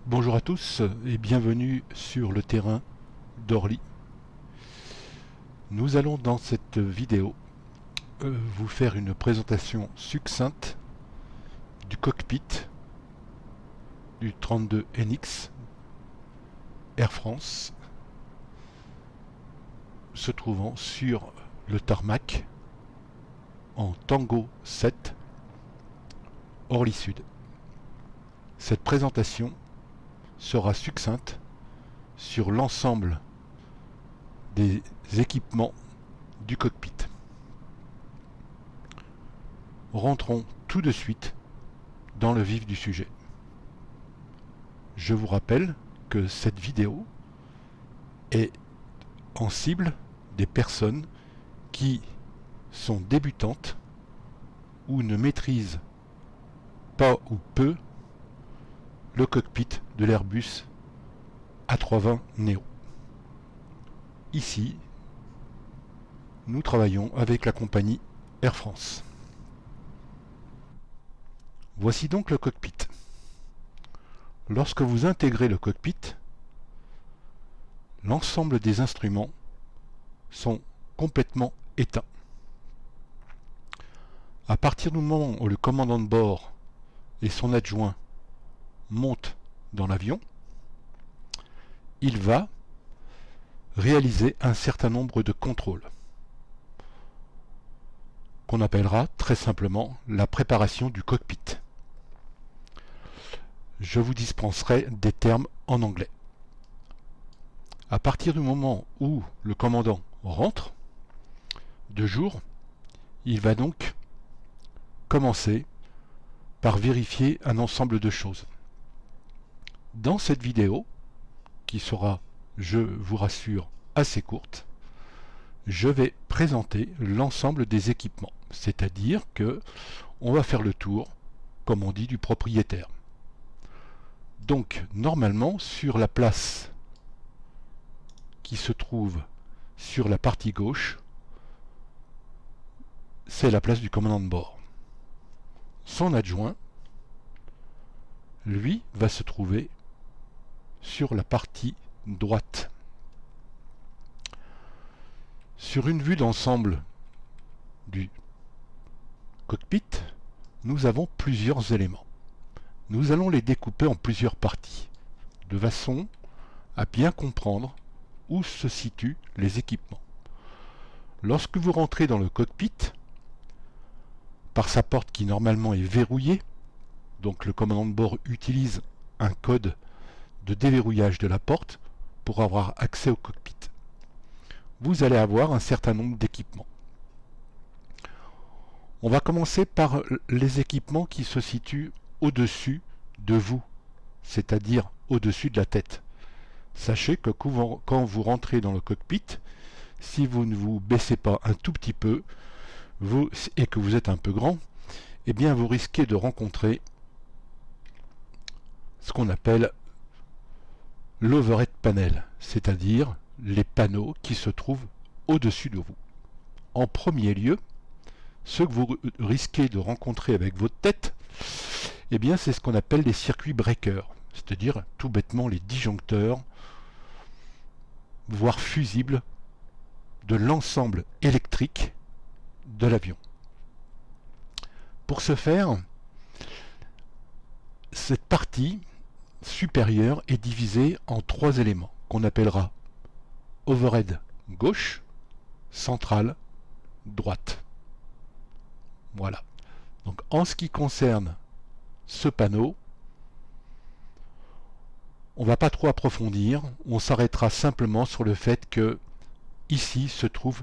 Bonjour à tous et bienvenue sur le terrain d'Orly. Nous allons dans cette vidéo vous faire une présentation succincte du cockpit du 32 NX Air France se trouvant sur le tarmac en Tango 7 Orly Sud. Cette présentation sera succincte sur l'ensemble des équipements du cockpit. Rentrons tout de suite dans le vif du sujet. Je vous rappelle que cette vidéo est en cible des personnes qui sont débutantes ou ne maîtrisent pas ou peu le cockpit de l'Airbus A320 Neo. Ici, nous travaillons avec la compagnie Air France. Voici donc le cockpit. Lorsque vous intégrez le cockpit, l'ensemble des instruments sont complètement éteints. À partir du moment où le commandant de bord et son adjoint montent dans l'avion, il va réaliser un certain nombre de contrôles qu'on appellera très simplement la préparation du cockpit. Je vous dispenserai des termes en anglais. À partir du moment où le commandant rentre de jour, il va donc commencer par vérifier un ensemble de choses. Dans cette vidéo, qui sera, je vous rassure, assez courte, je vais présenter l'ensemble des équipements, c'est-à-dire que on va faire le tour, comme on dit, du propriétaire. Donc, normalement, sur la place qui se trouve sur la partie gauche, c'est la place du commandant de bord. Son adjoint, lui, va se trouver sur la partie droite. Sur une vue d'ensemble du cockpit, nous avons plusieurs éléments. Nous allons les découper en plusieurs parties, de façon à bien comprendre où se situent les équipements. Lorsque vous rentrez dans le cockpit, par sa porte qui normalement est verrouillée, donc le commandant de bord utilise un code de déverrouillage de la porte pour avoir accès au cockpit. Vous allez avoir un certain nombre d'équipements. On va commencer par les équipements qui se situent au-dessus de vous, c'est-à-dire au-dessus de la tête. Sachez que quand vous rentrez dans le cockpit, si vous ne vous baissez pas un tout petit peu et que vous êtes un peu grand, eh bien vous risquez de rencontrer ce qu'on appelle l'overhead panel, c'est-à-dire les panneaux qui se trouvent au-dessus de vous. En premier lieu, ce que vous risquez de rencontrer avec votre tête, eh bien c'est ce qu'on appelle les circuits breakers, c'est-à-dire tout bêtement les disjoncteurs, voire fusibles, de l'ensemble électrique de l'avion. Pour ce faire, cette partie supérieure est divisée en trois éléments qu'on appellera overhead gauche, centrale, droite. Voilà. Donc en ce qui concerne ce panneau, on ne va pas trop approfondir, on s'arrêtera simplement sur le fait que ici se trouve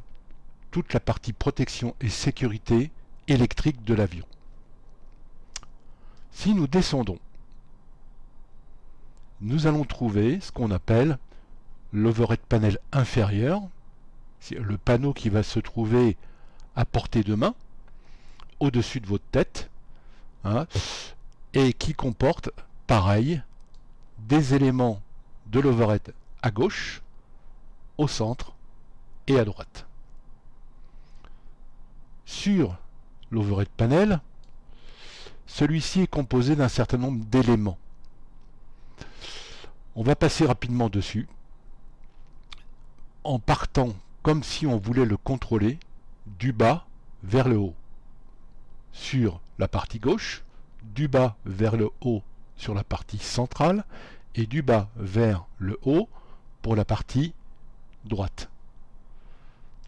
toute la partie protection et sécurité électrique de l'avion. Si nous descendons, nous allons trouver ce qu'on appelle l'overhead panel inférieur, c'est le panneau qui va se trouver à portée de main, au-dessus de votre tête, hein, et qui comporte, pareil, des éléments de l'overhead à gauche, au centre et à droite. Sur l'overhead panel, celui-ci est composé d'un certain nombre d'éléments. On va passer rapidement dessus, en partant comme si on voulait le contrôler du bas vers le haut sur la partie gauche, du bas vers le haut sur la partie centrale et du bas vers le haut pour la partie droite.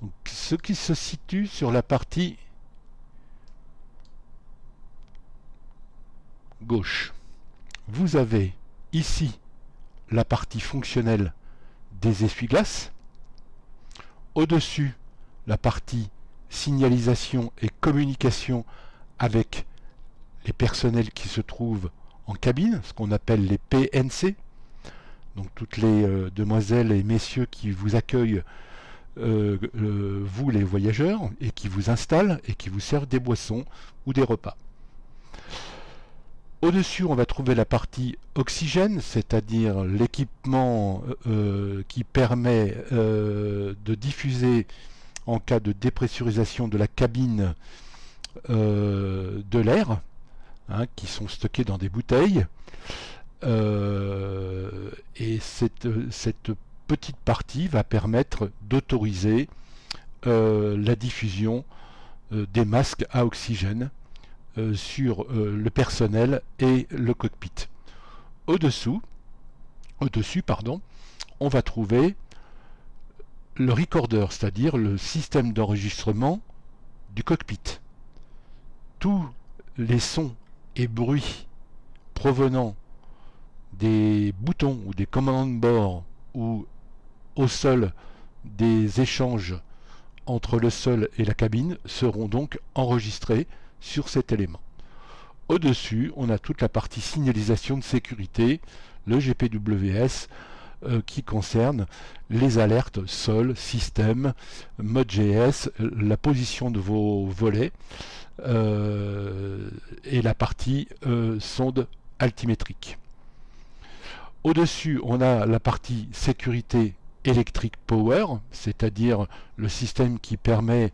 Donc, ce qui se situe sur la partie gauche. Vous avez ici la partie fonctionnelle des essuie-glaces. Au-dessus, la partie signalisation et communication avec les personnels qui se trouvent en cabine, ce qu'on appelle les PNC. Donc toutes les demoiselles et messieurs qui vous accueillent, vous les voyageurs, et qui vous installent et qui vous servent des boissons ou des repas. Au-dessus, on va trouver la partie oxygène, c'est-à-dire l'équipement qui permet de diffuser, en cas de dépressurisation de la cabine, de l'air, qui sont stockés dans des bouteilles. Et cette petite partie va permettre d'autoriser la diffusion des masques à oxygène sur le personnel et le cockpit. Au-dessus, on va trouver le recorder, c'est-à-dire le système d'enregistrement du cockpit. Tous les sons et bruits provenant des boutons ou des commandants de bord ou au sol des échanges entre le sol et la cabine seront donc enregistrés sur cet élément. Au-dessus, on a toute la partie signalisation de sécurité, le GPWS, qui concerne les alertes sol, système, mode GS, la position de vos volets et la partie sonde altimétrique. Au-dessus, on a la partie sécurité électrique power, c'est-à-dire le système qui permet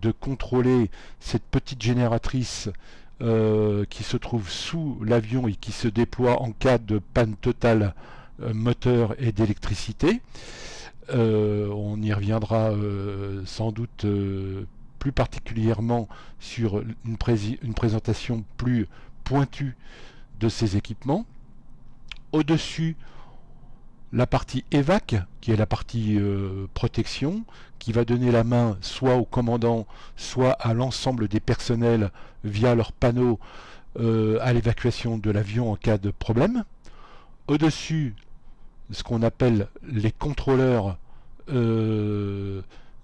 de contrôler cette petite génératrice qui se trouve sous l'avion et qui se déploie en cas de panne totale moteur et d'électricité. On y reviendra sans doute plus particulièrement sur une présentation plus pointue de ces équipements. Au-dessus, la partie évac, qui est la partie protection, qui va donner la main soit au commandant, soit à l'ensemble des personnels via leurs panneaux à l'évacuation de l'avion en cas de problème. Au-dessus, ce qu'on appelle les contrôleurs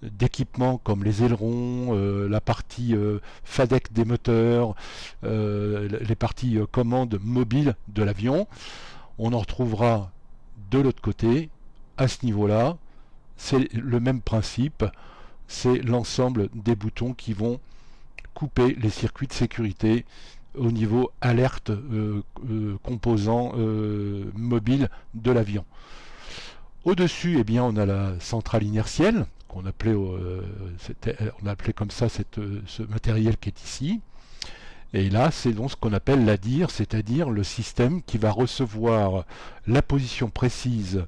d'équipements comme les ailerons, la partie FADEC des moteurs, les parties commandes mobiles de l'avion. On en retrouvera de l'autre côté. À ce niveau-là, c'est le même principe, c'est l'ensemble des boutons qui vont couper les circuits de sécurité au niveau alerte composant mobile de l'avion. Au-dessus, eh bien, on a la centrale inertielle, qu'on appelait, on appelait comme ça ce matériel qui est ici. Et là, c'est donc ce qu'on appelle l'ADIR, c'est-à-dire le système qui va recevoir la position précise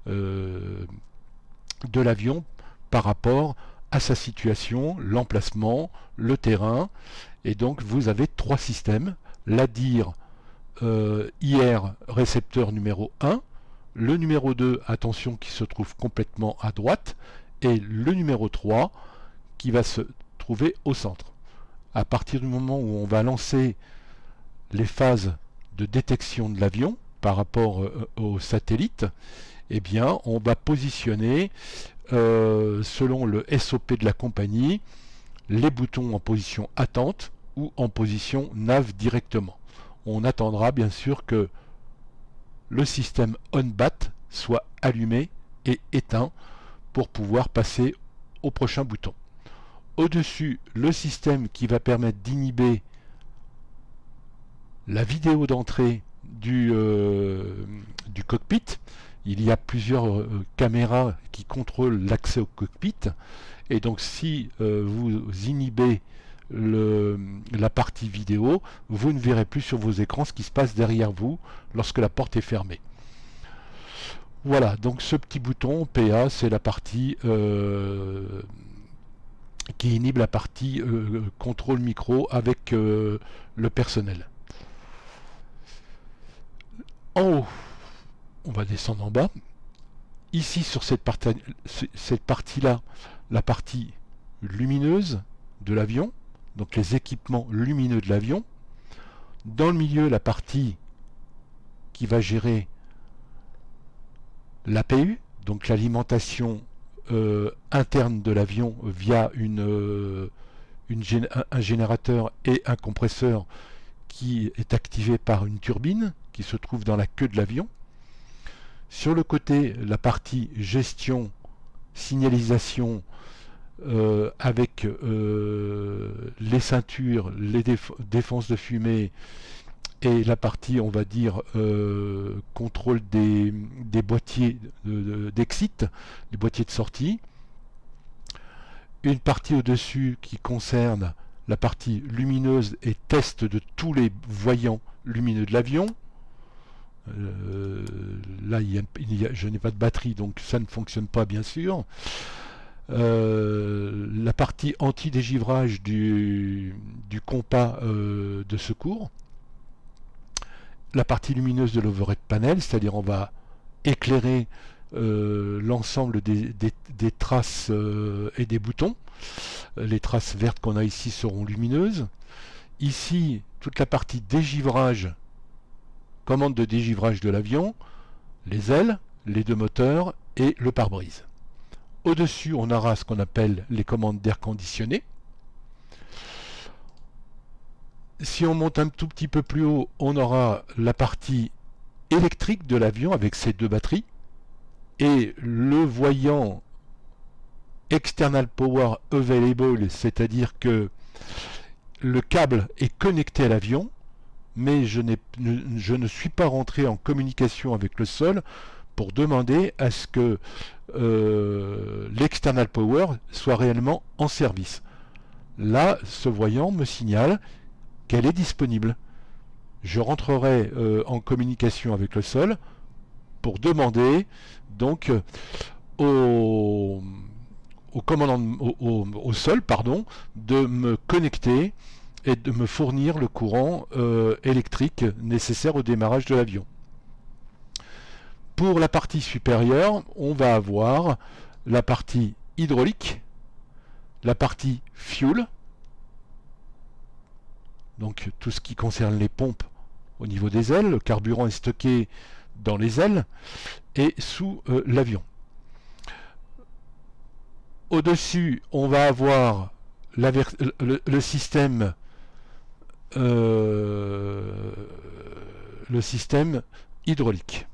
de l'avion par rapport à sa situation, l'emplacement, le terrain. Et donc, vous avez trois systèmes. L'ADIR IR récepteur numéro 1, le numéro 2, attention, qui se trouve complètement à droite, et le numéro 3 qui va se trouver au centre. À partir du moment où on va lancer les phases de détection de l'avion par rapport au satellite, eh bien, on va positionner, selon le SOP de la compagnie, les boutons en position attente ou en position nav directement. On attendra bien sûr que le système on-bat soit allumé et éteint pour pouvoir passer au prochain bouton. Au-dessus, le système qui va permettre d'inhiber la vidéo d'entrée du cockpit. Il y a plusieurs caméras qui contrôlent l'accès au cockpit. Et donc si vous inhibez la partie vidéo, vous ne verrez plus sur vos écrans ce qui se passe derrière vous lorsque la porte est fermée. Voilà, donc ce petit bouton PA, c'est la partie qui inhibe la partie contrôle micro avec le personnel. En haut, on va descendre en bas. Ici, sur cette partie-là, la partie lumineuse de l'avion, donc les équipements lumineux de l'avion. Dans le milieu, la partie qui va gérer l'APU, donc l'alimentation interne de l'avion via un générateur et un compresseur qui est activé par une turbine qui se trouve dans la queue de l'avion. Sur le côté, la partie gestion, signalisation avec les ceintures, les défenses de fumée et la partie, on va dire, contrôle des boîtiers d'exit, des boîtiers de sortie. Une partie au-dessus qui concerne la partie lumineuse et test de tous les voyants lumineux de l'avion. Là, je n'ai pas de batterie, donc ça ne fonctionne pas, bien sûr. La partie anti-dégivrage du compas de secours. La partie lumineuse de l'overhead panel, c'est-à-dire on va éclairer l'ensemble des traces et des boutons. Les traces vertes qu'on a ici seront lumineuses. Ici, toute la partie dégivrage, commande de dégivrage de l'avion, les ailes, les deux moteurs et le pare-brise. Au-dessus, on aura ce qu'on appelle les commandes d'air conditionné. Si on monte un tout petit peu plus haut, on aura la partie électrique de l'avion avec ses deux batteries et le voyant external power available, c'est-à-dire que le câble est connecté à l'avion, mais je ne suis pas rentré en communication avec le sol pour demander à ce que l'external power soit réellement en service. Là, ce voyant me signale qu'elle est disponible. Je rentrerai en communication avec le sol pour demander donc au sol de me connecter et de me fournir le courant électrique nécessaire au démarrage de l'avion. Pour la partie supérieure, on va avoir la partie hydraulique, la partie fuel, donc tout ce qui concerne les pompes au niveau des ailes, le carburant est stocké dans les ailes et sous l'avion. Au-dessus, on va avoir le système hydraulique.